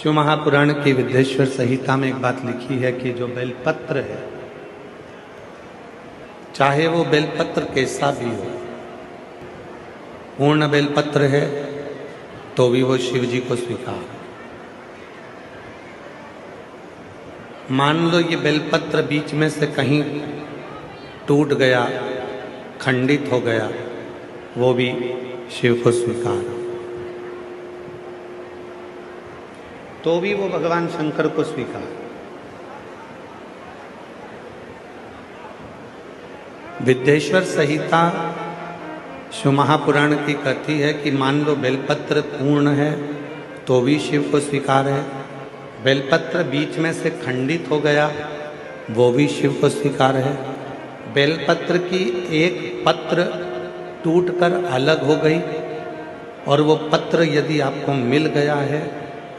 शिव महापुराण की विद्येश्वर संहिता में एक बात लिखी है कि जो बेलपत्र है, चाहे वो बेलपत्र कैसा भी हो, पूर्ण बेलपत्र है तो भी वो शिव जी को स्वीकार। मान लो ये बेलपत्र बीच में से कहीं टूट गया, खंडित हो गया, वो भी शिव को स्वीकार, तो भी वो भगवान शंकर को स्वीकार। विद्येश्वर संहिता शिव महापुराण की कहती है कि मान लो बेलपत्र पूर्ण है तो भी शिव को स्वीकार है, बेलपत्र बीच में से खंडित हो गया वो भी शिव को स्वीकार है, बेलपत्र की एक पत्र टूटकर अलग हो गई और वो पत्र यदि आपको मिल गया है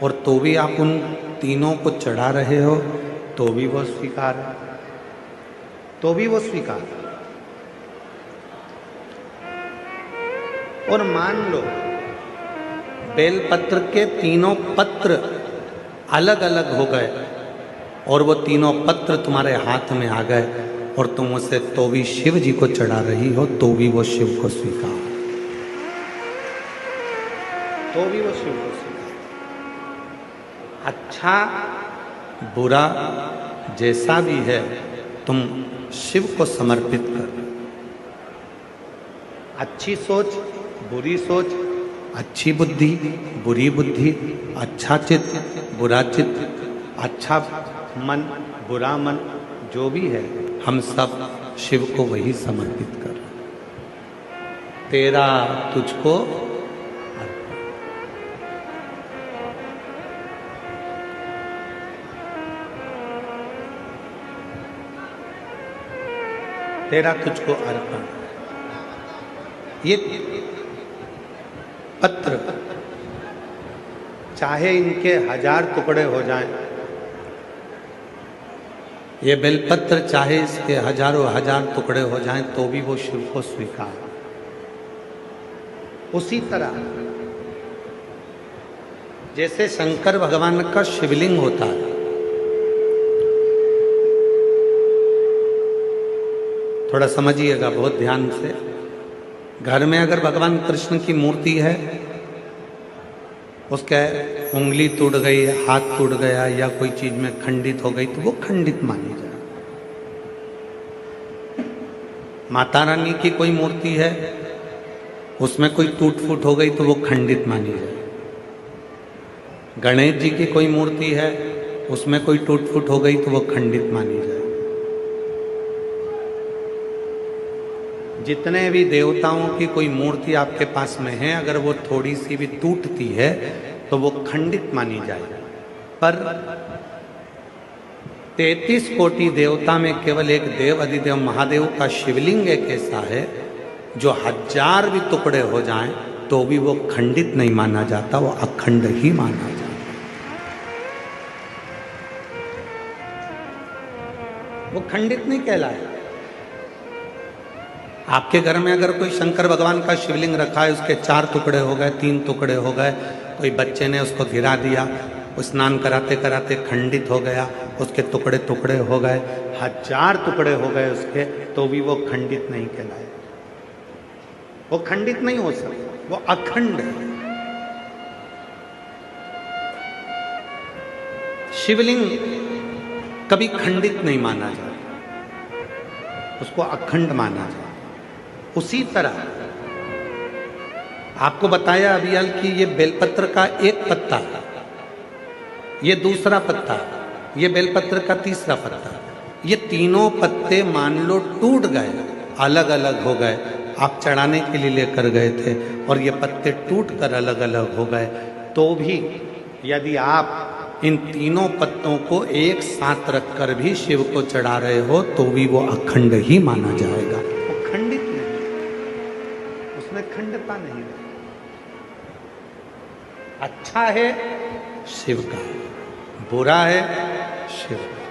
और तो भी आप उन तीनों को चढ़ा रहे हो तो भी वो स्वीकार है, तो भी वो स्वीकार है। और मान लो बेलपत्र के तीनों पत्र अलग अलग हो गए और वो तीनों पत्र तुम्हारे हाथ में आ गए और तुम उसे तो भी शिव जी को चढ़ा रही हो तो भी वो शिव को स्वीकार, तो भी वो शिव को स्वीकार। अच्छा बुरा जैसा भी है तुम शिव को समर्पित कर। अच्छी सोच, बुरी सोच, अच्छी बुद्धि, बुरी बुद्धि, अच्छा चित्त, बुरा चित्त, अच्छा मन, बुरा मन, जो भी है हम सब शिव को वही समर्पित कर। तेरा तुझको अर्पण। तेरा तुझको अर्पण। ये पत्र चाहे इनके 1000 टुकड़े हो जाएं, ये बेलपत्र चाहे इसके हजारों हजार टुकड़े हो जाएं तो भी वो शिव को स्वीकार। उसी तरह जैसे शंकर भगवान का शिवलिंग होता है, थोड़ा समझिएगा बहुत ध्यान से। घर में अगर भगवान कृष्ण की मूर्ति है, उसके उंगली टूट गई, हाथ टूट गया या कोई चीज में खंडित हो गई तो वो खंडित मानी जाए। माता रानी की कोई मूर्ति है, उसमें कोई टूट फूट हो गई तो वो खंडित मानी जाए। गणेश जी की कोई मूर्ति है, उसमें कोई टूट फूट हो गई तो वो खंडित मानी जाए। जितने भी देवताओं की कोई मूर्ति आपके पास में है, अगर वो थोड़ी सी भी टूटती है तो वो खंडित मानी जाए। पर 33 कोटि देवता में केवल एक देव अधिदेव महादेव का शिवलिंग एक ऐसा है जो 1000 भी टुकड़े हो जाएं तो भी वो खंडित नहीं माना जाता, वो अखंड ही माना जाता। वो खंडित नहीं कहलाए। आपके घर में अगर कोई शंकर भगवान का शिवलिंग रखा है, उसके 4 टुकड़े हो गए, 3 टुकड़े हो गए, कोई बच्चे ने उसको गिरा दिया, स्नान कराते कराते खंडित हो गया, उसके टुकड़े टुकड़े हो गए, 1000 टुकड़े हो गए उसके, तो भी वो खंडित नहीं कहलाए। वो खंडित नहीं हो सकता, वो अखंड है। शिवलिंग कभी खंडित नहीं माना जाता, उसको अखंड माना जाता। उसी तरह आपको बताया अभियाल कि ये बेलपत्र का एक पत्ता, ये दूसरा पत्ता, ये बेलपत्र का तीसरा पत्ता, ये तीनों पत्ते मान लो टूट गए, अलग अलग हो गए, आप चढ़ाने के लिए लेकर गए थे और ये पत्ते टूट कर अलग अलग हो गए, तो भी यदि आप इन तीनों पत्तों को एक साथ रखकर भी शिव को चढ़ा रहे हो तो भी वो अखंड ही माना जाएगा। वो खंडित नहीं, उसमें खंडता नहीं। अच्छा है शिव का, बुरा है शिव का।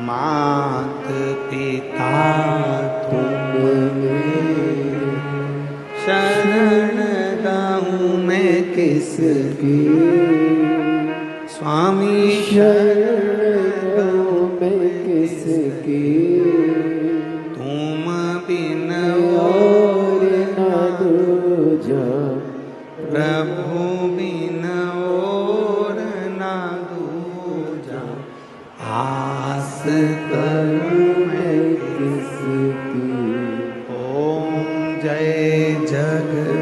मात पिता तुम शरण गाऊं मैं किसकी, स्वामी शरण गाऊं मैं किसकी, तुम बिन और न दूजा, प्रभु बिन और ना दूजा, आस करूं मैं किसकी। ओम जय जगदीश।